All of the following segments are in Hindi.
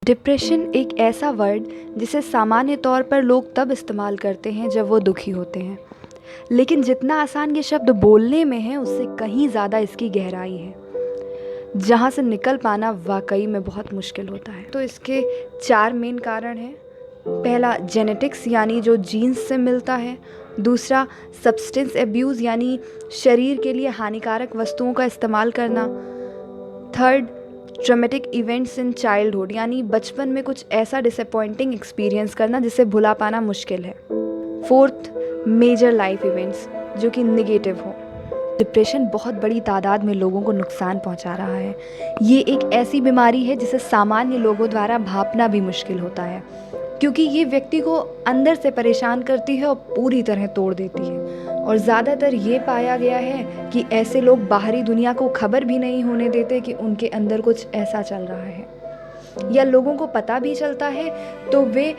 डिप्रेशन एक ऐसा वर्ड जिसे सामान्य तौर पर लोग तब इस्तेमाल करते हैं जब वो दुखी होते हैं, लेकिन जितना आसान ये शब्द बोलने में है उससे कहीं ज़्यादा इसकी गहराई है, जहाँ से निकल पाना वाकई में बहुत मुश्किल होता है। तो इसके 4 मेन कारण हैं। पहला, जेनेटिक्स यानी जो जीन्स से मिलता है। दूसरा, सब्सटेंस एब्यूज़ यानी शरीर के लिए हानिकारक वस्तुओं का इस्तेमाल करना। Third, traumatic events in childhood यानी बचपन में कुछ ऐसा डिसअपॉइंटिंग एक्सपीरियंस करना जिसे भुला पाना मुश्किल है। फोर्थ, मेजर लाइफ इवेंट्स जो कि निगेटिव हो। डिप्रेशन बहुत बड़ी तादाद में लोगों को नुकसान पहुंचा रहा है। ये एक ऐसी बीमारी है जिसे सामान्य लोगों द्वारा भांपना भी मुश्किल होता है, क्योंकि ये व्यक्ति को अंदर से परेशान करती है और पूरी तरह तोड़ देती है। और ज़्यादातर ये पाया गया है कि ऐसे लोग बाहरी दुनिया को खबर भी नहीं होने देते कि उनके अंदर कुछ ऐसा चल रहा है, या लोगों को पता भी चलता है तो वे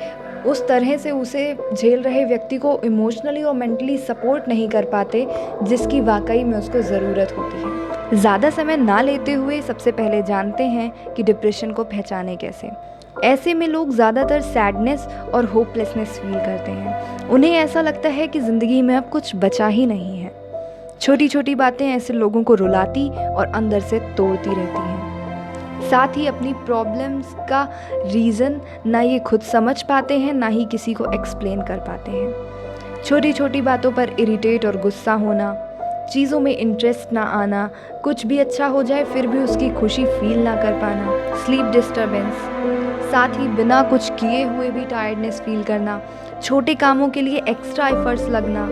उस तरह से उसे झेल रहे व्यक्ति को इमोशनली और मेंटली सपोर्ट नहीं कर पाते जिसकी वाकई में उसको ज़रूरत होती है। ज़्यादा समय ना लेते हुए सबसे पहले जानते हैं कि डिप्रेशन को पहचाने कैसे। ऐसे में लोग ज़्यादातर सैडनेस और होपलेसनेस फील करते हैं। उन्हें ऐसा लगता है कि ज़िंदगी में अब कुछ बचा ही नहीं है। छोटी छोटी बातें ऐसे लोगों को रुलाती और अंदर से तोड़ती रहती हैं। साथ ही अपनी प्रॉब्लम्स का रीज़न ना ये खुद समझ पाते हैं, ना ही किसी को एक्सप्लेन कर पाते हैं। छोटी छोटी बातों पर इरिटेट और गुस्सा होना, चीज़ों में इंटरेस्ट ना आना, कुछ भी अच्छा हो जाए फिर भी उसकी खुशी फील ना कर पाना, स्लीप डिस्टर्बेंस, साथ ही बिना कुछ किए हुए भी टायर्डनेस फील करना, छोटे कामों के लिए एक्स्ट्रा एफर्ट्स लगना,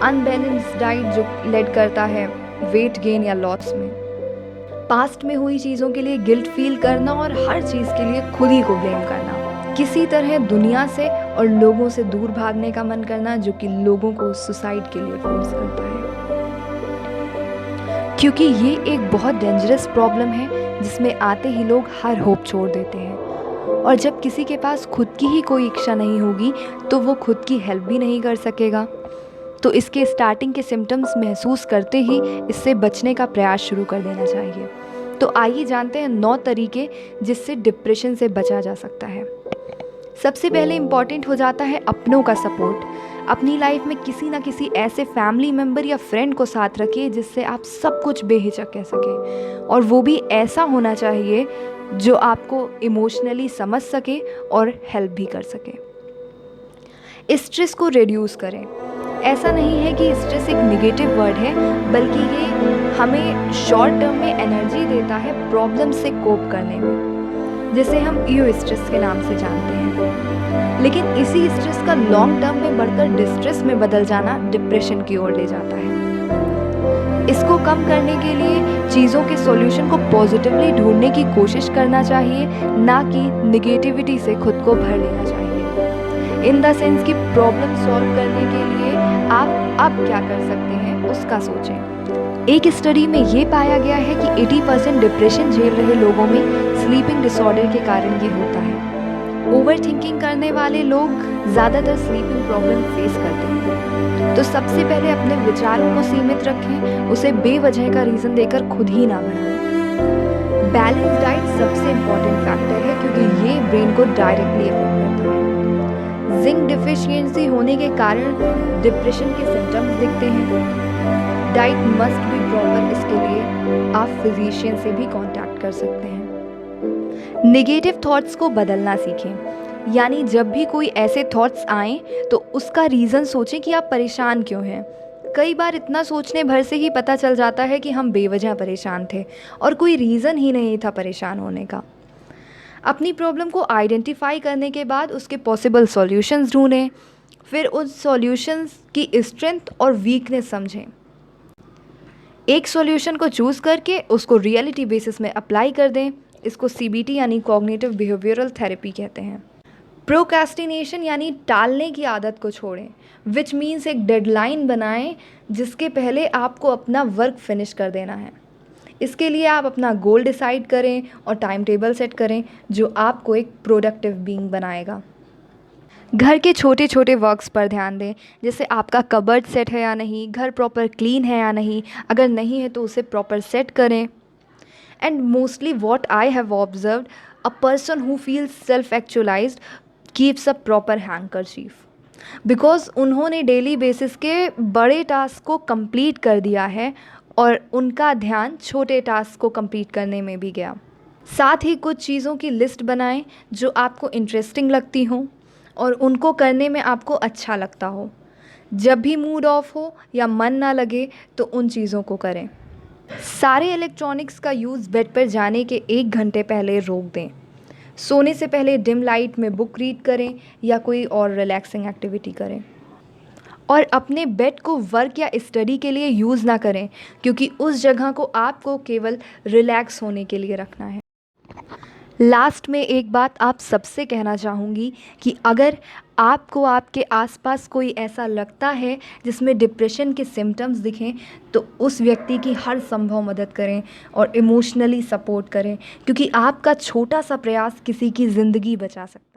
अनबैलेंस्ड डाइट जो लेड करता है वेट गेन या लॉस में, पास्ट में हुई चीज़ों के लिए गिल्ट फील करना और हर चीज़ के लिए खुद ही को ब्लेम करना, किसी तरह दुनिया से और लोगों से दूर भागने का मन करना जो कि लोगों को सुसाइड के लिए फोर्स करता है, क्योंकि ये एक बहुत डेंजरस प्रॉब्लम है जिसमें आते ही लोग हर होप छोड़ देते हैं। और जब किसी के पास खुद की ही कोई इच्छा नहीं होगी तो वो खुद की हेल्प भी नहीं कर सकेगा। तो इसके स्टार्टिंग के सिम्टम्स महसूस करते ही इससे बचने का प्रयास शुरू कर देना चाहिए। तो आइए जानते हैं 9 तरीके जिससे डिप्रेशन से बचा जा सकता है। सबसे पहले इम्पॉर्टेंट हो जाता है अपनों का सपोर्ट। अपनी लाइफ में किसी ना किसी ऐसे फैमिली मेम्बर या फ्रेंड को साथ रखिए जिससे आप सब कुछ बेहिचक कह सकें, और वो भी ऐसा होना चाहिए जो आपको इमोशनली समझ सके और हेल्प भी कर सके। स्ट्रेस को रिड्यूस करें। ऐसा नहीं है कि स्ट्रेस एक निगेटिव वर्ड है, बल्कि ये हमें शॉर्ट टर्म में एनर्जी देता है प्रॉब्लम से कोप करने में, जिसे हम ईओ स्ट्रेस के नाम से जानते हैं। लेकिन इसी स्ट्रेस का लॉन्ग टर्म में बढ़कर डिस्ट्रेस में बदल जाना डिप्रेशन की ओर ले जाता है। इसको कम करने के लिए चीज़ों के सॉल्यूशन को पॉजिटिवली ढूंढने की कोशिश करना चाहिए, ना कि निगेटिविटी से खुद को भर लेना चाहिए। इन द सेंस कि प्रॉब्लम सॉल्व करने के लिए आप अब क्या कर सकते हैं उसका सोचें। एक स्टडी में ये पाया गया है कि 80% डिप्रेशन झेल रहे लोगों में स्लीपिंग डिसऑर्डर के कारण ये होता है। ओवर थिंकिंग करने वाले लोग ज़्यादातर स्लीपिंग प्रॉब्लम फेस करते हैं। तो सबसे पहले अपने विचारों को सीमित रखें, उसे बेवजह का रीज़न देकर खुद ही ना बढ़ाएं। बैलेंस डाइट सबसे इम्पॉर्टेंट फैक्टर है क्योंकि ये ब्रेन को डायरेक्टली इफेक्ट करता है। जिंक डिफिशियंसी होने के कारण डिप्रेशन के सिम्टम्स दिखते हैं। डाइट मस्ट बी प्रॉपर, इसके लिए आप फिजिशियन से भी कांटेक्ट कर सकते हैं। नेगेटिव थॉट्स को बदलना सीखें, यानी जब भी कोई ऐसे थॉट्स आएं तो उसका रीज़न सोचें कि आप परेशान क्यों हैं। कई बार इतना सोचने भर से ही पता चल जाता है कि हम बेवजह परेशान थे और कोई रीज़न ही नहीं था परेशान होने का। अपनी प्रॉब्लम को आइडेंटिफाई करने के बाद उसके पॉसिबल सॉल्यूशंस ढूंढें, फिर उन सॉल्यूशंस की स्ट्रेंथ और वीकनेस समझें। एक सॉल्यूशन को चूज़ करके उसको रियलिटी बेसिस में अप्लाई कर दें। इसको CBT यानी कॉग्निटिव बिहेवियरल थेरेपी कहते हैं। प्रोक्रेस्टिनेशन यानी टालने की आदत को छोड़ें, विच मीन्स एक डेडलाइन बनाएं जिसके पहले आपको अपना वर्क फिनिश कर देना है। इसके लिए आप अपना गोल डिसाइड करें और टाइम टेबल सेट करें जो आपको एक प्रोडक्टिव बीइंग बनाएगा। घर के छोटे छोटे वर्क्स पर ध्यान दें, जैसे आपका कबर्ड सेट है या नहीं, घर प्रॉपर क्लीन है या नहीं, अगर नहीं है तो उसे प्रॉपर सेट करें। And mostly what I have observed, A person who feels self-actualized keeps a proper handkerchief. Because उन्होंने डेली बेसिस के बड़े टास्क को कंप्लीट कर दिया है और उनका ध्यान छोटे टास्क को कंप्लीट करने में भी गया। साथ ही कुछ चीज़ों की लिस्ट बनाएं जो आपको इंटरेस्टिंग लगती हों और उनको करने में आपको अच्छा लगता हो। जब भी मूड ऑफ हो या मन ना लगे तो उन चीज़ों को करें। सारे इलेक्ट्रॉनिक्स का यूज़ बेड पर जाने के 1 घंटे पहले रोक दें। सोने से पहले डिम लाइट में बुक रीड करें या कोई और रिलैक्सिंग एक्टिविटी करें। और अपने बेड को वर्क या स्टडी के लिए यूज़ ना करें, क्योंकि उस जगह को आपको केवल रिलैक्स होने के लिए रखना है। लास्ट में एक बात आप सबसे कहना चाहूँगी कि अगर आपको आपके आसपास कोई ऐसा लगता है जिसमें डिप्रेशन के सिम्टम्स दिखें, तो उस व्यक्ति की हर संभव मदद करें और इमोशनली सपोर्ट करें, क्योंकि आपका छोटा सा प्रयास किसी की ज़िंदगी बचा सकता है।